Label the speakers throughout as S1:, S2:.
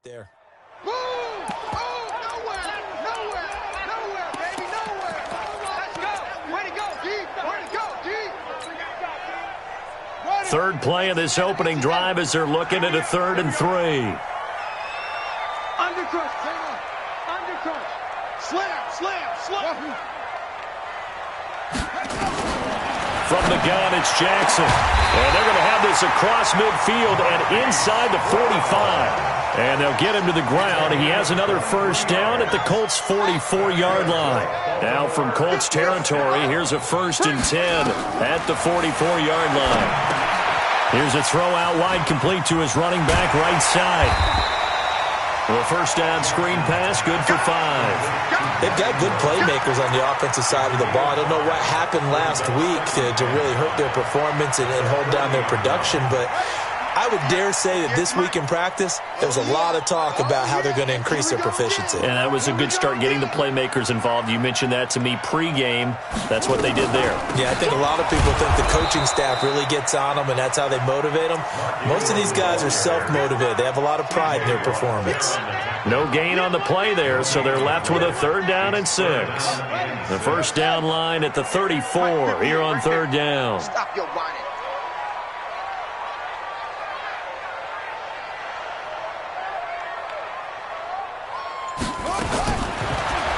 S1: there.
S2: Boom! Oh, nowhere, baby, nowhere. Let's go. Way to go, D. Way to go, D.
S3: Third play of this opening drive as they're looking at a 3rd and 3.
S2: Undercut. Slam.
S3: From the gun, it's Jackson. And they're going to have this across midfield and inside the 45. And they'll get him to the ground. He has another first down at the Colts' 44-yard line. Now from Colts territory, here's a 1st and 10 at the 44-yard line. Here's a throw out wide, complete to his running back right side. A first down screen pass, good for 5.
S1: They've got good playmakers on the offensive side of the ball. I don't know what happened last week to really hurt their performance and hold down their production, but I would dare say that this week in practice, there's a lot of talk about how they're going to increase their proficiency.
S3: And that was a good start, getting the playmakers involved. You mentioned that to me pregame. That's what they did there.
S1: Yeah, I think a lot of people think the coaching staff really gets on them, and that's how they motivate them. Most of these guys are self-motivated. They have a lot of pride in their performance.
S3: No gain on the play there, so they're left with a 3rd down and 6. The first down line at the 34 here on 3rd down.
S2: Stop your whining.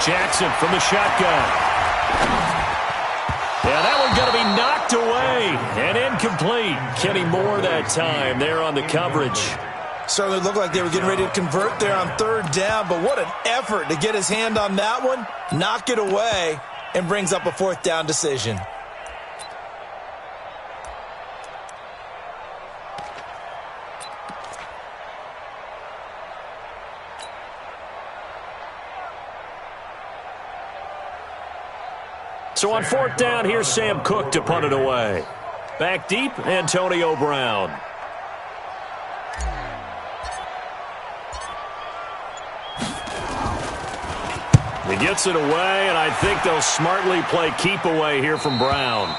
S3: Jackson from the shotgun. Yeah, that one going to be knocked away and incomplete. Kenny Moore that time there on the coverage.
S1: Certainly looked like they were getting ready to convert there on 3rd down, but what an effort to get his hand on that one, knock it away, and brings up a 4th down decision.
S3: So on 4th down, here's Sam Cook to punt it away. Back deep, Antonio Brown. He gets it away, and I think they'll smartly play keep away here from Brown.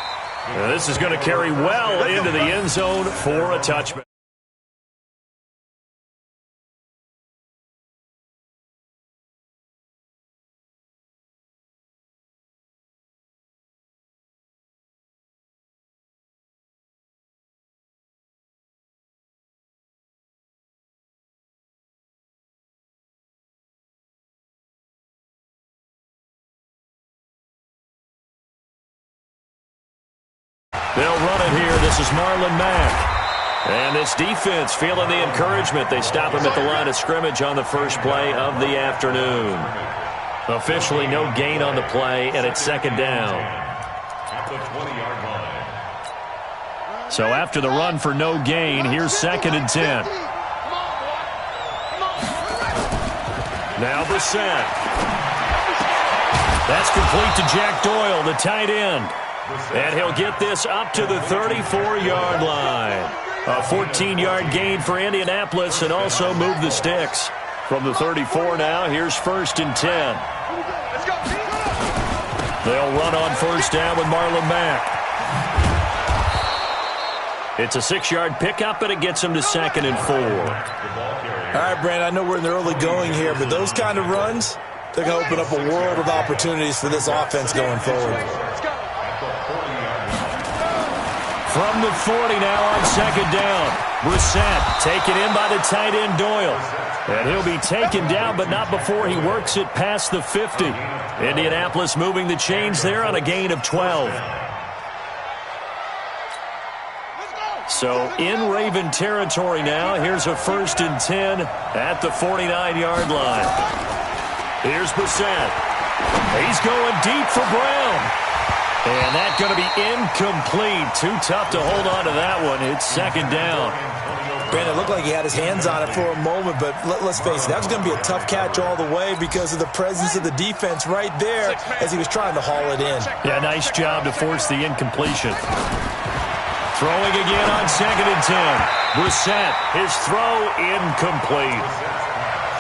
S3: And this is going to carry well into the end zone for a touchback. They'll run it here. This is Marlon Mack. And this defense feeling the encouragement. They stop him at the line of scrimmage on the first play of the afternoon. Officially no gain on the play, and it's 2nd down.
S4: At the 20-yard line.
S3: So after the run for no gain, here's 2nd and 10. Now Brissett. That's complete to Jack Doyle, the tight end. And he'll get this up to the 34-yard line. A 14-yard gain for Indianapolis and also move the sticks. From the 34 now, here's 1st and 10. They'll run on 1st down with Marlon Mack. It's a 6-yard pickup, and it gets him to 2nd and 4.
S1: All right, Brandon, I know we're in the early going here, but those kind of runs, they're going to open up a world of opportunities for this offense going forward.
S3: From the 40 now on 2nd down. Brissett taken in by the tight end Doyle. And he'll be taken down, but not before he works it past the 50. Indianapolis moving the chains there on a gain of 12. So in Raven territory now. Here's a 1st and 10 at the 49-yard line. Here's Brissett. He's going deep for Brown. And that's going to be incomplete. Too tough to hold on to that one. It's 2nd down.
S1: Brandon, it looked like he had his hands on it for a moment, but let's face it, that was going to be a tough catch all the way because of the presence of the defense right there as he was trying to haul it in.
S3: Yeah, nice job to force the incompletion. Throwing again on 2nd and 10. Brissett, his throw incomplete.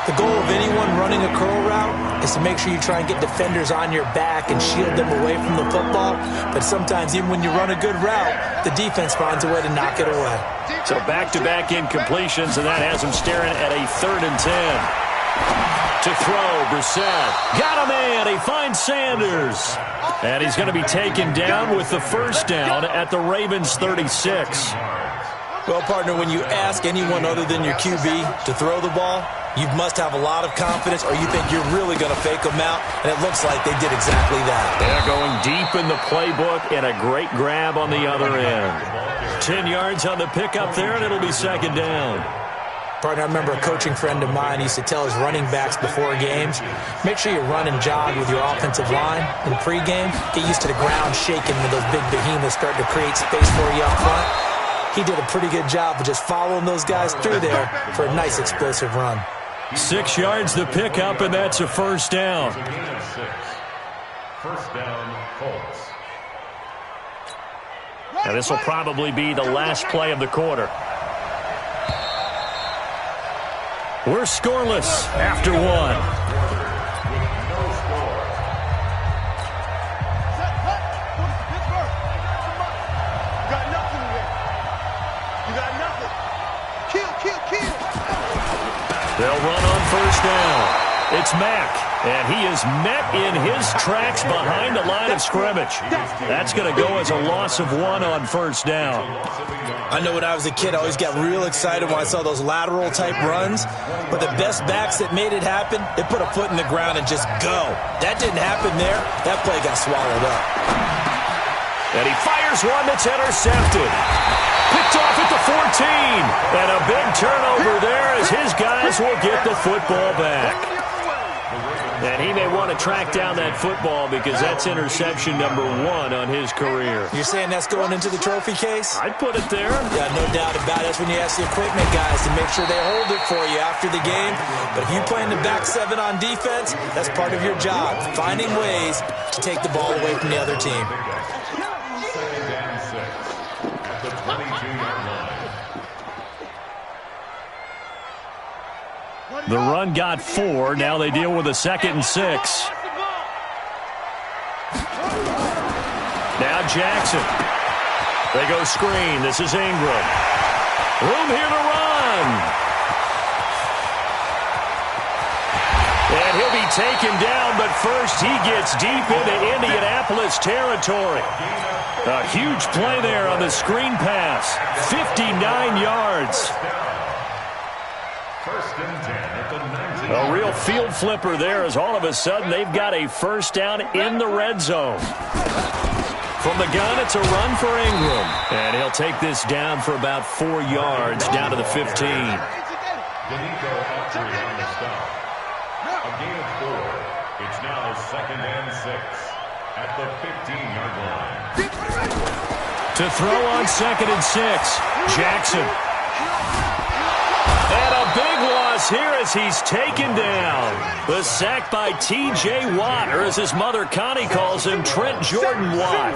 S1: The goal of anyone running a curl route is to make sure you try and get defenders on your back and shield them away from the football. But sometimes even when you run a good route, the defense finds a way to knock it away.
S3: So back-to-back incompletions, and that has him staring at a 3rd and 10. To throw, Brissett. Got a man. He finds Sanders. And he's going to be taken down with the first down at the Ravens' 36.
S1: Well, partner, when you ask anyone other than your QB to throw the ball, you must have a lot of confidence, or you think you're really going to fake them out, and it looks like they did exactly that.
S3: They're going deep in the playbook, and a great grab on the other end. 10 yards on the pickup there, and it'll be 2nd down.
S1: Partner, I remember a coaching friend of mine used to tell his running backs before games, make sure you run and jog with your offensive line in pregame. Get used to the ground shaking when those big behemoths start to create space for you up front. He did a pretty good job of just following those guys through there for a nice explosive run.
S3: 6 yards the pickup, and that's a first down.
S4: First down, Colts.
S3: Now this will probably be the last play of the quarter. We're scoreless after 1.
S2: No score. You got nothing here. You got nothing. Kill.
S3: They'll run on first down. It's Mack, and he is met in his tracks behind the line of scrimmage. That's going to go as a loss of 1 on first down.
S1: I know when I was a kid, I always got real excited when I saw those lateral-type runs. But the best backs that made it happen, they put a foot in the ground and just go. That didn't happen there. That play got swallowed up.
S3: And he fires one that's intercepted. Picked off at the 14. And a big turnover there as his guys will get the football back. And he may want to track down that football because that's interception number 1 on his career.
S1: You're saying that's going into the trophy case?
S3: I'd put it there.
S1: Yeah, no doubt about it. That's when you ask the equipment guys to make sure they hold it for you after the game. But if you play in the back 7 on defense, that's part of your job, finding ways to take the ball away from the other team.
S4: 2nd and 6 at the 22-yard line.
S3: The run got 4. Now they deal with a 2nd and 6. Now Jackson. They go screen. This is Ingram. Room here to run. And he'll be taken down, but first he gets deep into Indianapolis territory. A huge play there on the screen pass. 59 yards.
S4: First and 10 at the 19.
S3: A real field flipper there as all of a sudden they've got a first down in the red zone. From the gun, it's a run for Ingram. And he'll take this down for about 4 yards down to the 15.
S4: Danico Autry on the stop. A gain of 4. It's now 2nd and 6 at the 15-yard line.
S3: To throw on 2nd and 6, Jackson. And a big loss here as he's taken down. The sack by T.J. Watt, or as his mother Connie calls him, Trent Jordan Watt.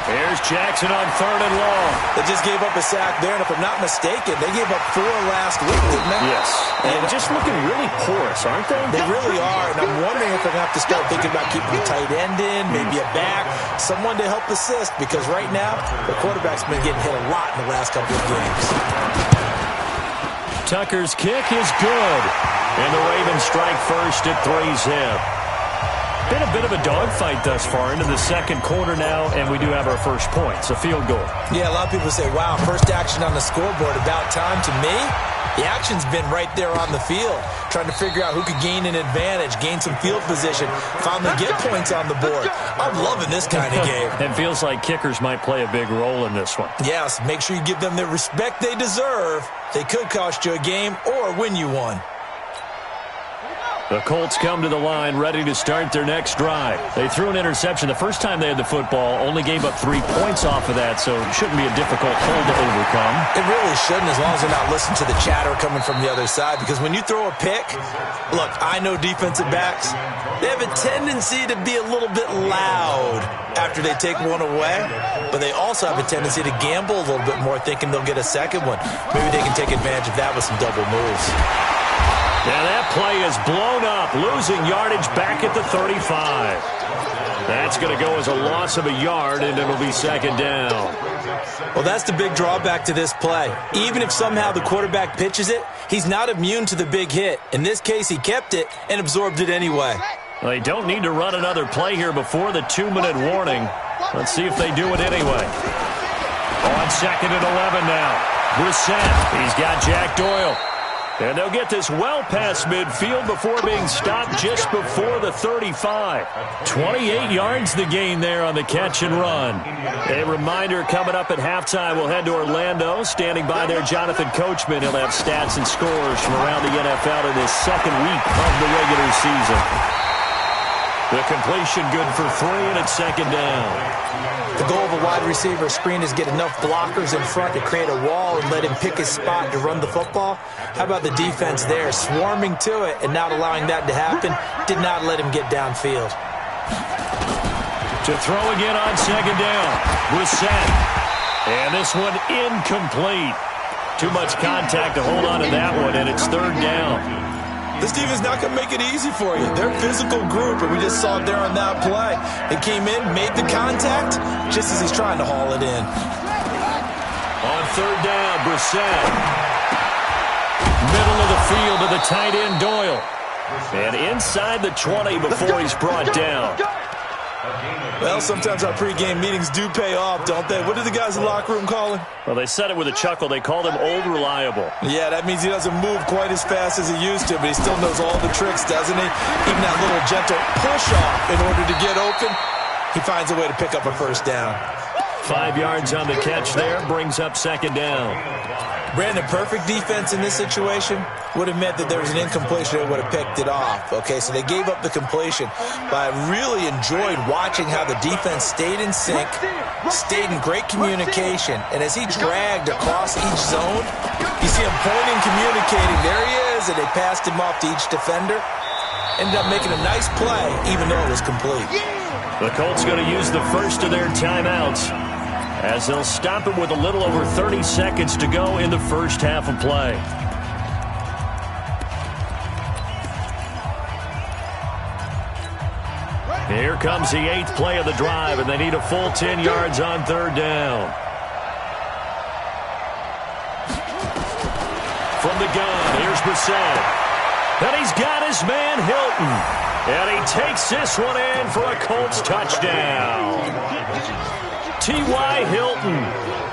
S3: There's Jackson on 3rd and long.
S1: They just gave up a sack there, and if I'm not mistaken, they gave up 4 last week, didn't they?
S3: Yes. And just looking really porous, aren't they?
S1: They really are, and I'm wondering if they're going to have to start thinking about keeping a tight end in, maybe a back, someone to help assist, because right now, the quarterback's been getting hit a lot in the last couple of games.
S3: Tucker's kick is good. And the Ravens strike first at 3-zip. Been a bit of a dogfight thus far into the second quarter now, and we do have our first points, a field goal.
S1: Yeah, a lot of people say, wow, first action on the scoreboard, about time. To me, the action's been right there on the field, trying to figure out who could gain an advantage, gain some field position, finally get points on the board. I'm loving this kind of game.
S3: It feels like kickers might play a big role in this one.
S1: Yes, make sure you give them the respect they deserve. They could cost you a game or win you one.
S3: The Colts come to the line ready to start their next drive. They threw an interception the first time they had the football, only gave up 3 points off of that, so it shouldn't be a difficult hole to overcome.
S1: It really shouldn't, as long as they're not listening to the chatter coming from the other side, because when you throw a pick, look, I know defensive backs, they have a tendency to be a little bit loud after they take one away, but they also have a tendency to gamble a little bit more, thinking they'll get a second one. Maybe they can take advantage of that with some double moves.
S3: And that play is blown up, losing yardage back at the 35. That's going to go as a loss of a yard, and it'll be second down.
S1: Well, that's the big drawback to this play. Even if somehow the quarterback pitches it, he's not immune to the big hit. In this case, he kept it and absorbed it anyway.
S3: Well, they don't need to run another play here before the 2-minute warning. Let's see if they do it anyway. On second and 11 now. Brissett, he's got Jack Doyle. And they'll get this well past midfield before being stopped just before the 35. 28 yards the gain there on the catch and run. A reminder coming up at halftime, we'll head to Orlando. Standing by there, Jonathan Coachman. He'll have stats and scores from around the NFL in his second week of the regular season. The completion good for 3, and it's second down.
S1: The goal of a wide receiver screen is get enough blockers in front to create a wall and let him pick his spot to run the football. How about the defense there, swarming to it and not allowing that to happen? Did not let him get downfield.
S3: To throw again on second down. Brissett. And this one incomplete. Too much contact to hold on to that one, and it's third down.
S1: This defense is not going to make it easy for you. They're a physical group, and we just saw it there on that play. They came in, made the contact, just as he's trying to haul it in.
S3: On third down, Brissett. Middle of the field to the tight end, Doyle. And inside the 20 before he's brought down.
S1: Well, sometimes our pregame meetings do pay off, don't they? What do the guys in the locker room call him?
S3: Well, they said it with a chuckle. They called him Old Reliable.
S1: Yeah, that means he doesn't move quite as fast as he used to, but he still knows all the tricks, doesn't he? Even that little gentle push-off in order to get open, he finds a way to pick up a first down.
S3: 5 yards on the catch there, brings up second down.
S1: Brandon, perfect defense in this situation would have meant that there was an incompletion that would have picked it off. Okay, so they gave up the completion, but I really enjoyed watching how the defense stayed in sync, stayed in great communication, and as he dragged across each zone, you see him pointing, communicating, there he is, and they passed him off to each defender. Ended up making a nice play, even though it was complete.
S3: The Colts going to use the first of their timeouts, as they'll stop it with a little over 30 seconds to go in the first half of play. Here comes the 8th play of the drive, and they need a full 10 yards on third down. From the gun, here's Brissett. And he's got his man Hilton. And he takes this one in for a Colts touchdown. T.Y. Hilton,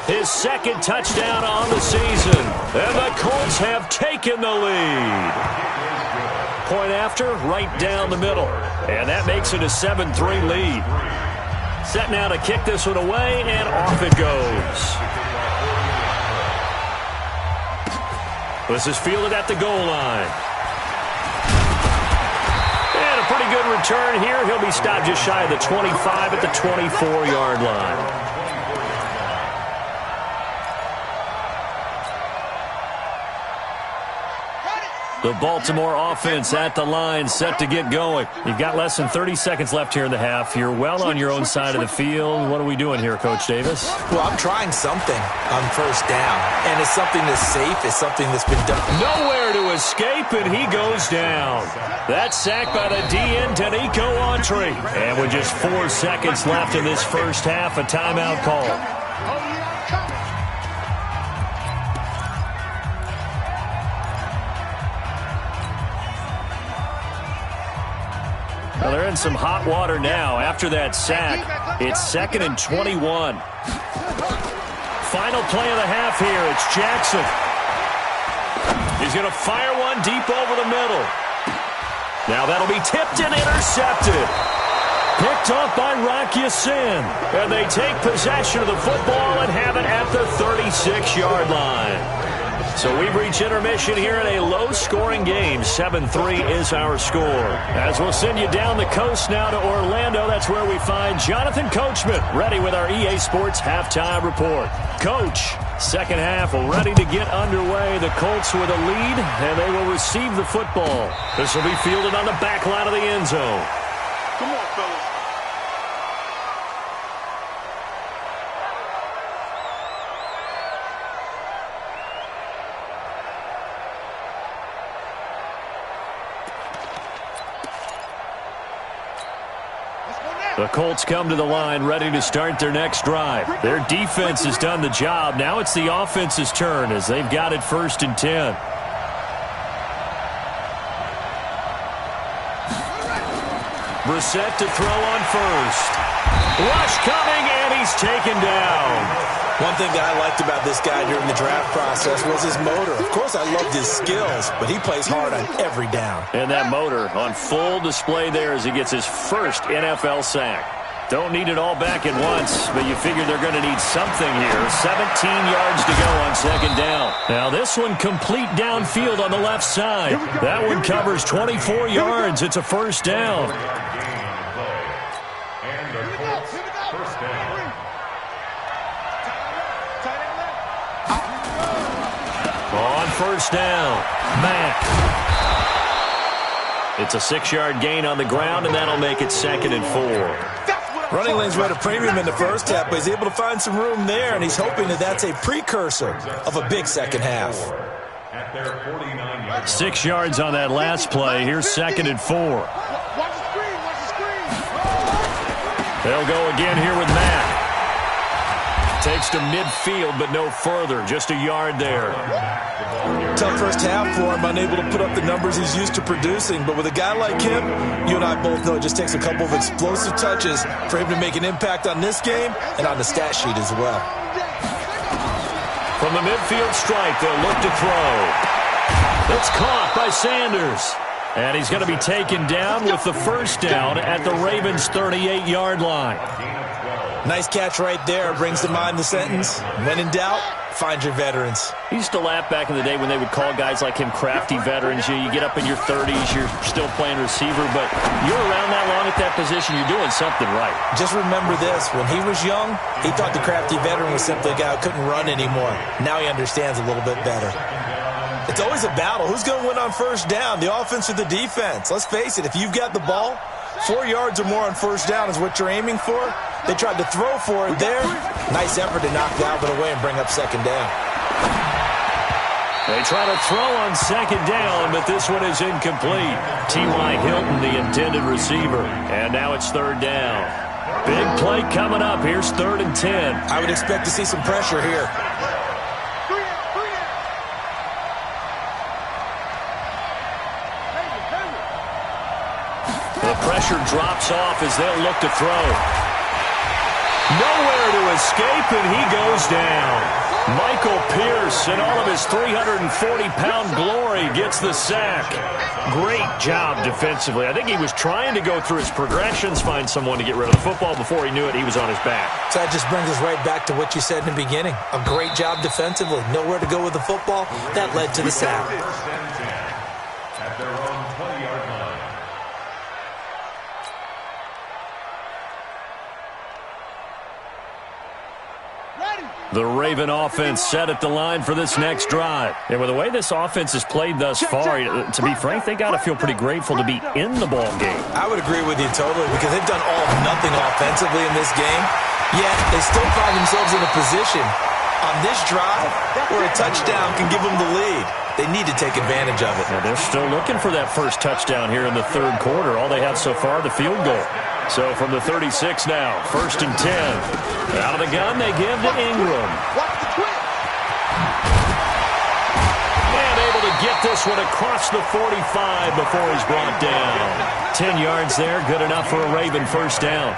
S3: his second touchdown on the season. And the Colts have taken the lead. Point after, right down the middle. And that makes it a 7-3 lead. Set now to kick this one away, and off it goes. This is fielded at the goal line. And a pretty good return here. He'll be stopped just shy of the 25 at the 24-yard line. The Baltimore offense at the line, set to get going. You've got less than 30 seconds left here in the half. You're well on your own side of the field. What are we doing here, Coach Davis?
S1: Well, I'm trying something on first down, and it's something that's safe. It's something that's been done.
S3: Nowhere to escape, and he goes down. That's sacked by the DN, Danico Autry. And with just 4 seconds left in this first half, a timeout call. Well, they're in some hot water now. After that sack, it's 2nd and 21. Final play of the half here. It's Jackson. He's going to fire one deep over the middle. Now that'll be tipped and intercepted. Picked off by Rock Ya-Sin. And they take possession of the football and have it at the 36-yard line. So we've reached intermission here in a low-scoring game. 7-3 is our score. As we'll send you down the coast now to Orlando, that's where we find Jonathan Coachman, ready with our EA Sports halftime report. Coach, second half ready to get underway. The Colts with a lead, and they will receive the football. This will be fielded on the back line of the end zone.
S2: Come on, fellas.
S3: The Colts come to the line ready to start their next drive. Their defense has done the job. Now it's the offense's turn as they've got it 1st and 10. Brissett to throw on first. Rush coming, and he's taken down.
S1: One thing that I liked about this guy during the draft process was his motor. Of course, I loved his skills, but he plays hard on every down.
S3: And that motor on full display there as he gets his first NFL sack. Don't need it all back at once, but you figure they're going to need something here. 17 yards to go on 2nd down. Now this one complete downfield on the left side. That one covers 24 yards. It's a 1st down. On 1st down, Mack. It's a 6-yard gain on the ground, and that'll make it 2nd and 4.
S1: Running lanes were at a premium in the first half, but he's able to find some room there, and he's hoping that that's a precursor of a big second half.
S3: 6 yards on that last play. Here's 2nd and 4. They'll go again here with Mack. Takes to midfield, but no further. Just a yard there.
S1: Tough first half for him, unable to put up the numbers he's used to producing. But with a guy like him, you and I both know it just takes a couple of explosive touches for him to make an impact on this game and on the stat sheet as well.
S3: From the midfield stripe, they'll look to throw. It's caught by Sanders. And he's going to be taken down with the 1st down at the Ravens' 38-yard line.
S1: Nice catch right there. Brings to mind the sentence, when in doubt, find your veterans.
S3: He used to laugh back in the day when they would call guys like him crafty veterans. You get up in your 30s, you're still playing receiver, but you're around that long at that position, you're doing something right.
S1: Just remember this. When he was young, he thought the crafty veteran was simply a guy who couldn't run anymore. Now he understands a little bit better. It's always a battle. Who's going to win on 1st down, the offense or the defense? Let's face it, if you've got the ball, 4 yards or more on 1st down is what you're aiming for. They tried to throw for it there. Nice effort to knock Dalvin away and bring up 2nd down.
S3: They try to throw on 2nd down, but this one is incomplete. T.Y. Hilton, the intended receiver. And now it's 3rd down. Big play coming up. Here's 3rd and 10.
S1: I would expect to see some pressure here.
S3: The pressure drops off as they'll look to throw. Nowhere to escape, and he goes down. Michael Pierce, in all of his 340-pound glory, gets the sack. Great job defensively. I think he was trying to go through his progressions, find someone to get rid of the football. Before he knew it, he was on his back.
S1: So that just brings us right back to what you said in the beginning. A great job defensively. Nowhere to go with the football. That led to the sack.
S4: At their own 20-yard line.
S3: The Raven offense set at the line for this next drive. And with the way this offense has played thus far, to be frank, they got to feel pretty grateful to be in the ball game.
S1: I would agree with you totally because they've done all or nothing offensively in this game, yet they still find themselves in a position on this drive where a touchdown can give them the lead. They need to take advantage of it.
S3: Now they're still looking for that first touchdown here in the 3rd quarter. All they have so far, the field goal. So from the 36 now, 1st and 10. Out of the gun, they give to Ingram. And able to get this one across the 45 before he's brought down. 10 yards there, good enough for a Raven 1st down.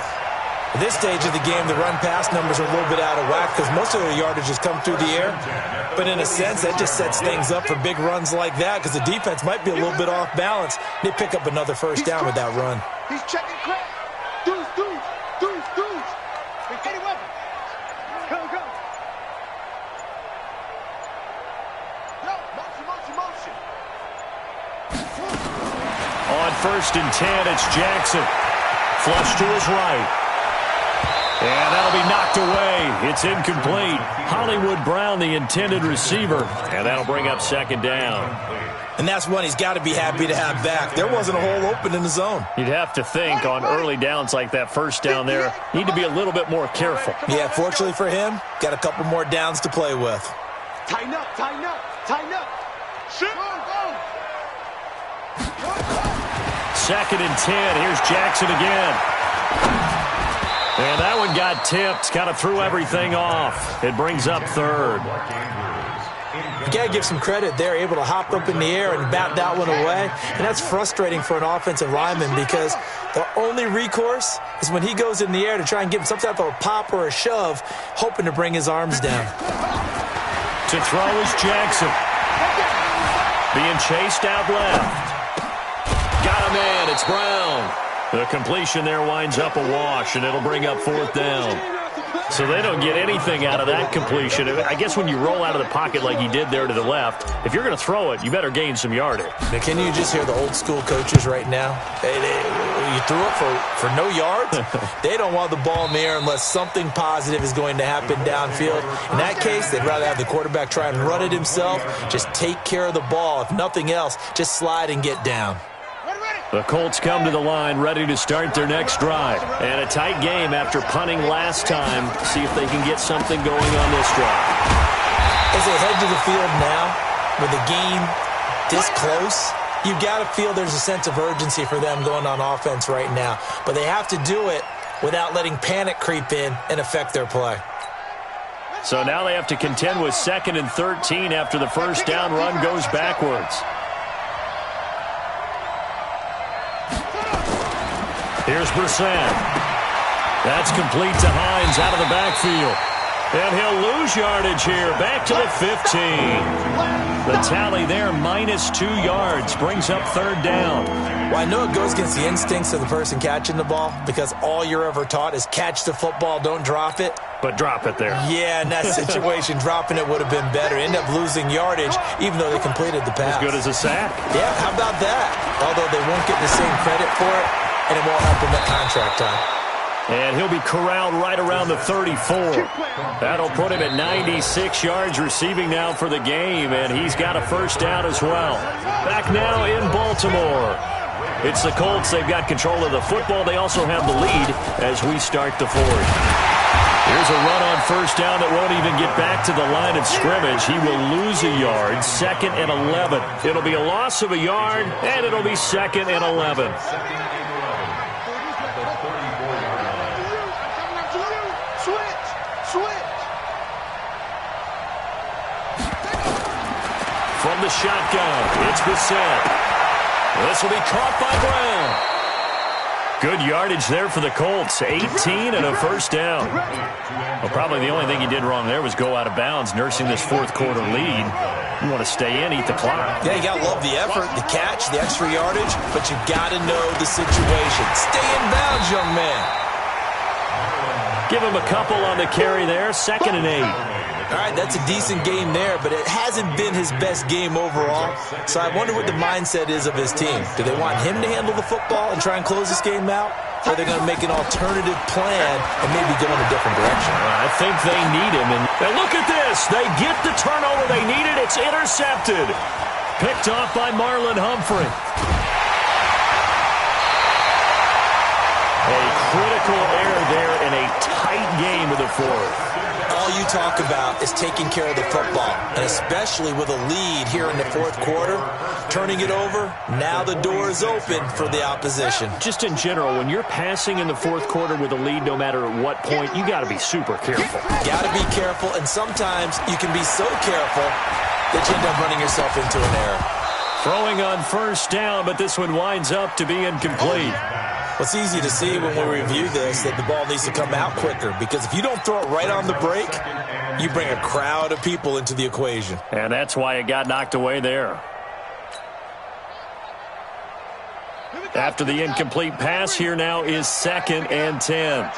S1: At this stage of the game, the run-pass numbers are a little bit out of whack because most of their yardage has come through the air. But in a sense, that just sets things up for big runs like that because the defense might be a little bit off balance. They pick up another 1st down with that run.
S2: He's checking crack. Deuce. Any weapon. Go. Yo, motion.
S3: On 1st and 10, it's Jackson. Flush to his right. And that'll be knocked away. It's incomplete. Hollywood Brown, the intended receiver. And that'll bring up 2nd down.
S1: And that's one he's got to be happy to have back. There wasn't a hole open in the zone.
S3: You'd have to think on early downs like that 1st down there, need to be a little bit more careful.
S1: Yeah, fortunately for him, got a couple more downs to play with.
S2: Tighten up. Shit. Go.
S3: 2nd and 10. Here's Jackson again. And that one got tipped, kind of threw everything off. It brings up third.
S1: You got to give some credit. They're able to hop up in the air and bat that one away. And that's frustrating for an offensive lineman because the only recourse is when he goes in the air to try and give him some type of a pop or a shove, hoping to bring his arms down.
S3: To throw is Jackson. Being chased out left. Got a man. It's Brown. The completion there winds up a wash, and it'll bring up fourth down. So they don't get anything out of that completion. I guess when you roll out of the pocket like he did there to the left, if you're going to throw it, you better gain some yardage.
S1: Now, can you just hear the old school coaches right now? You threw it for no yards? They don't want the ball in the air unless something positive is going to happen downfield. In that case, they'd rather have the quarterback try and run it himself. Just take care of the ball. If nothing else, just slide and get down.
S3: The Colts come to the line ready to start their next drive. And a tight game after punting last time. See if they can get something going on this drive.
S1: As they head to the field now, with the game this close, you got to feel there's a sense of urgency for them going on offense right now. But they have to do it without letting panic creep in and affect their play.
S3: So now they have to contend with 2nd and 13 after the first down run goes backwards. Here's Brissett. That's complete to Hines out of the backfield. And he'll lose yardage here. Back to the 15. The tally there, -2 yards. Brings up third down.
S1: Well, I know it goes against the instincts of the person catching the ball because all you're ever taught is catch the football, don't drop it.
S3: But drop it there.
S1: Yeah, in that situation, dropping it would have been better. End up losing yardage, even though they completed the pass.
S3: As good as a sack.
S1: Yeah, how about that? Although they won't get the same credit for it, and it won't help him at contract time.
S3: And he'll be corralled right around the 34. That'll put him at 96 yards receiving now for the game, and he's got a first down as well. Back now in Baltimore. It's the Colts. They've got control of the football. They also have the lead as we start the fourth. Here's a run on first down that won't even get back to the line of scrimmage. He will lose a yard, 2nd and 11. It'll be a loss of a yard, and it'll be 2nd and 11. From the shotgun, it's Brissett. This will be caught by Brown. Good yardage there for the Colts. 18 and a first down. Well, probably the only thing he did wrong there was go out of bounds, nursing this fourth quarter lead. You want to stay in, eat the clock.
S1: Yeah, you got to love the effort, the catch, the extra yardage, but you got to know the situation. Stay in bounds, young man.
S3: Give him a couple on the carry there. 2nd and 8.
S1: All right, that's a decent game there, but it hasn't been his best game overall. So I wonder what the mindset is of his team. Do they want him to handle the football and try and close this game out? Or are they going to make an alternative plan and maybe go in a different direction?
S3: I think they need him. And look at this. They get the turnover they needed. It's intercepted. Picked off by Marlon Humphrey. A critical error there in a tight game of the fourth.
S1: All you talk about is taking care of the football, and especially with a lead here in the fourth quarter, turning it over, now the door is open for the opposition.
S3: Just in general, when you're passing in the fourth quarter with a lead, no matter at what point, you got to be super careful.
S1: Got to be careful, and sometimes you can be so careful that you end up running yourself into an error.
S3: Throwing on first down, but this one winds up to be incomplete.
S1: Well, it's easy to see when we review this that the ball needs to come out quicker because if you don't throw it right on the break, you bring a crowd of people into the equation.
S3: And that's why it got knocked away there. After the incomplete pass, here now is 2nd and 10.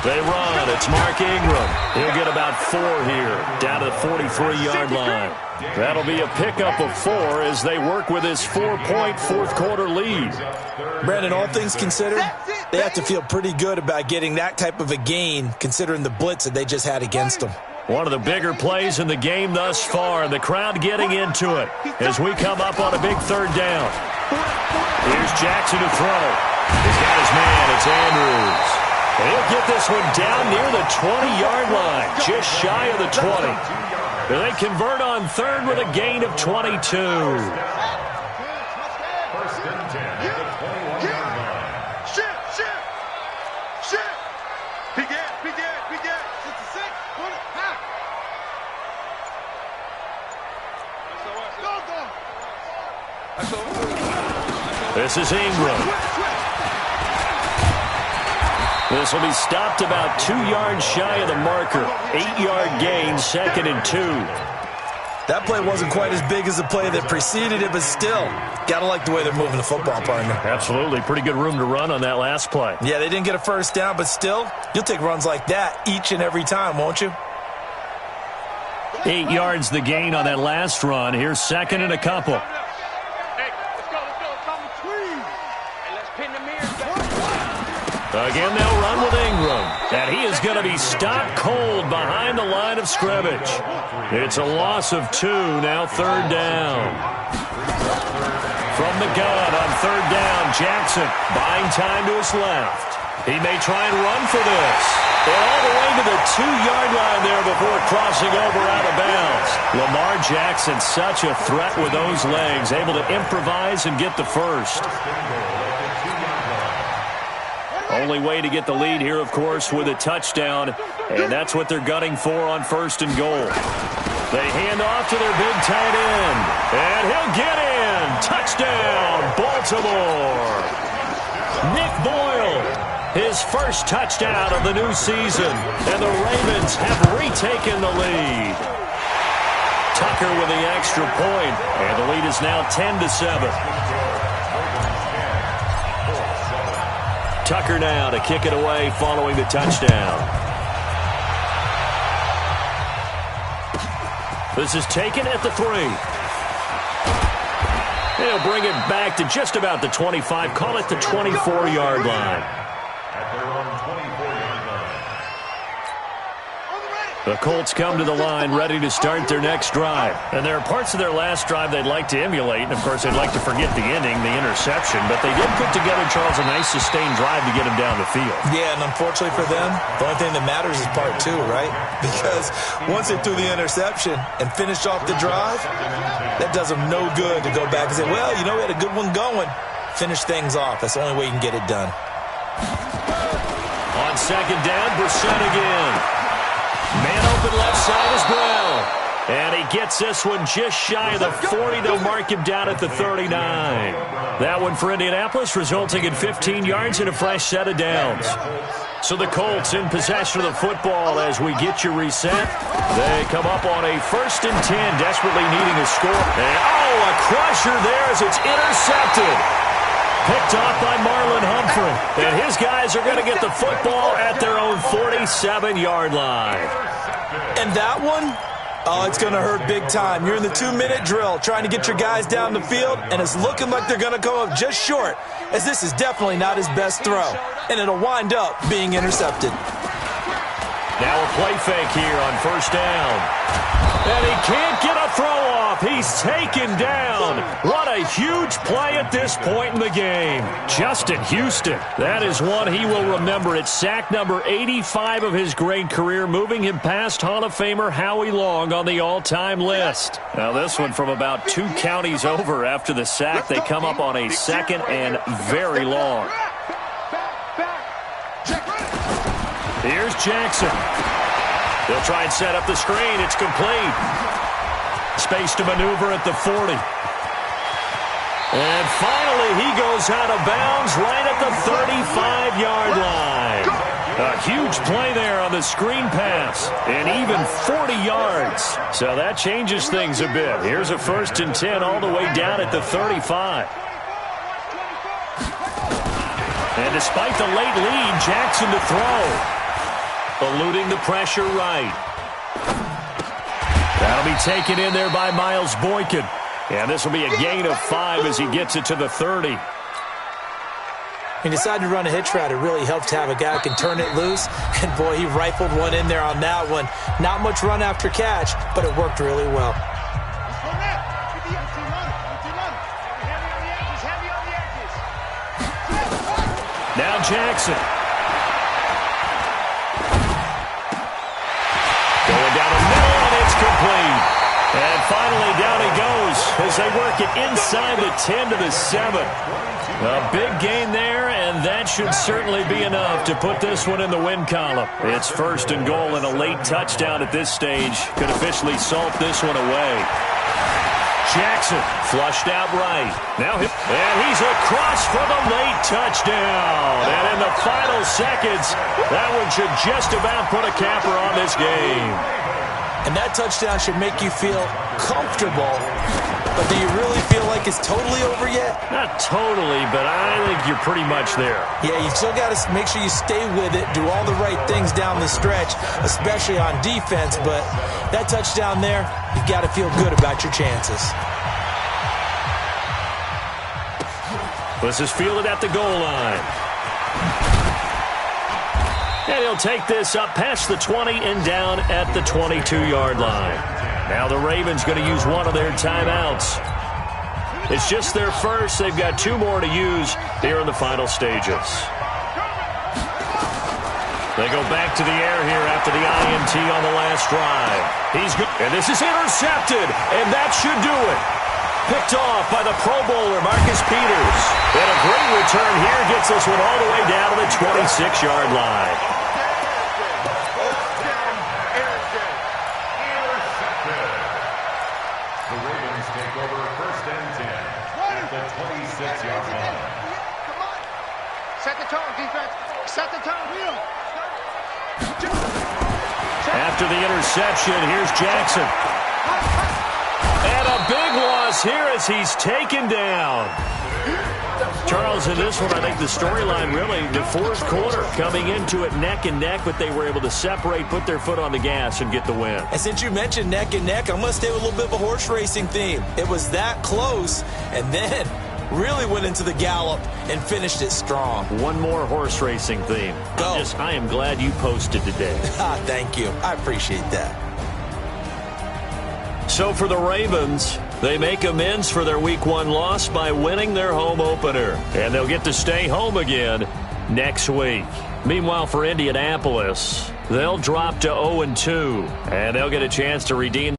S3: They run. It's Mark Ingram. He'll get about 4 here, down to the 43-yard line. That'll be a pickup of 4 as they work with his 4-point fourth-quarter lead.
S1: Brandon, all things considered, they have to feel pretty good about getting that type of a gain considering the blitz that they just had against them.
S3: One of the bigger plays in the game thus far, and the crowd getting into it as we come up on a big third down. Here's Jackson to throw. He's got his man. It's Andrews. And he'll get this one down near the 20-yard line, just shy of the 20. And they convert on third with a gain of 22.
S4: First and 10 at the 21-yard line.
S2: Shift. Peek it. 66. Put it. Ha. Go.
S3: This is Ingram. This will be stopped about 2 yards shy of the marker. 8-yard gain, 2nd and 2.
S1: That play wasn't quite as big as the play that preceded it, but still, gotta like the way they're moving the football, partner.
S3: Absolutely. Pretty good room to run on that last play.
S1: Yeah, they didn't get a first down, but still, you'll take runs like that each and every time, won't you?
S3: 8 yards the gain on that last run. Here's 2nd and a couple. Again, they'll run with Ingram. And he is going to be stopped cold behind the line of scrimmage. It's a loss of 2, now 3rd down. From the gun on 3rd down, Jackson buying time to his left. He may try and run for this. And all the way to the 2-yard line there before crossing over out of bounds. Lamar Jackson, such a threat with those legs, able to improvise and get the first. Only way to get the lead here, of course, with a touchdown, and that's what they're gunning for on 1st and goal. They hand off to their big tight end, and he'll get in. Touchdown, Baltimore. Nick Boyle, his first touchdown of the new season, and the Ravens have retaken the lead. Tucker with the extra point, and the lead is now 10-7. Tucker now to kick it away following the touchdown. This is taken at the 3. They'll bring it back to just about the 25. Call it the 24-yard line.
S4: At their own 24-yard line.
S3: The Colts come to the line ready to start their next drive. And there are parts of their last drive they'd like to emulate. And, of course, they'd like to forget the ending, the interception. But they did put together, Charles, a nice sustained drive to get him down the field.
S1: Yeah, and unfortunately for them, the only thing that matters is part 2, right? Because once they threw the interception and finished off the drive, that does them no good to go back and say, well, you know, we had a good one going. Finish things off. That's the only way you can get it done.
S3: On 2nd down, Brissett again. Man open left side as well. And he gets this one just shy of the 40. They'll mark him down at the 39. That one for Indianapolis, resulting in 15 yards and a fresh set of downs. So the Colts in possession of the football as we get you reset. They come up on a 1st and 10, desperately needing a score. And, a crusher there as it's intercepted. Picked off by Marlon Humphrey. And his guys are going to get the football at their own 47-yard line.
S1: And that one, it's going to hurt big time. You're in the 2-minute drill trying to get your guys down the field, and it's looking like they're going to come up just short, as this is definitely not his best throw. And it'll wind up being intercepted.
S3: Now a play fake here on 1st down. And he can't get a throw off. He's taken down. What a huge play at this point in the game. Justin Houston, that is one he will remember. It's sack number 85 of his great career, moving him past Hall of Famer Howie Long on the all-time list. Now this one from about 2 counties over after the sack. They come up on a 2nd and very long. Here's Jackson. They'll try and set up the screen. It's complete. Space to maneuver at the 40. And finally, he goes out of bounds right at the 35-yard line. A huge play there on the screen pass. And even 40 yards. So that changes things a bit. Here's a 1st and 10 all the way down at the 35. And despite the late lead, Jackson to throw. Eluding the pressure right. That'll be taken in there by Miles Boykin. And this will be a gain of 5 as he gets it to the 30.
S1: He decided to run a hitch route. It really helped to have a guy who can turn it loose. And, boy, he rifled one in there on that one. Not much run after catch, but it worked really well.
S3: Now Jackson. Going down the middle, and it's complete. And finally, down he goes as as they work it inside the 10 to the 7. A big gain there, and that should certainly be enough to put this one in the win column. It's 1st and goal, and a late touchdown at this stage could officially salt this one away. Jackson flushed out right. And he's across for the late touchdown. And in the final seconds, that one should just about put a capper on this game.
S1: And that touchdown should make you feel comfortable. But do you really feel like it's totally over yet?
S3: Not totally, but I think you're pretty much there.
S1: Yeah, you still got to make sure you stay with it, do all the right things down the stretch, especially on defense. But that touchdown there, you got to feel good about your chances.
S3: This is fielded at the goal line. And he'll take this up past the 20 and down at the 22-yard line. Now the Ravens going to use one of their timeouts. It's just their first. They've got 2 more to use here in the final stages. They go back to the air here after the INT on the last drive. He's good. And this is intercepted, and that should do it. Picked off by the Pro Bowler, Marcus Peters. And a great return here gets this one all the way down to the 26-yard line.
S4: The Ravens take over 1st and 10 at the 26-yard line.
S2: Come on. Set the tone, defense. Set the tone.
S3: After the interception, here's Jackson. And a big loss here as he's taken down. Charles, in this one, I think the storyline really, the 4th quarter, coming into it neck and neck, but they were able to separate, put their foot on the gas, and get the win.
S1: And since you mentioned neck and neck, I'm going to stay with a little bit of a horse racing theme. It was that close, and then really went into the gallop and finished it strong.
S3: One more horse racing theme.
S1: Go.
S3: I am glad you posted today.
S1: Thank you. I appreciate that.
S3: So for the Ravens, they make amends for their Week 1 loss by winning their home opener. And they'll get to stay home again next week. Meanwhile, for Indianapolis, they'll drop to 0-2, and they'll get a chance to redeem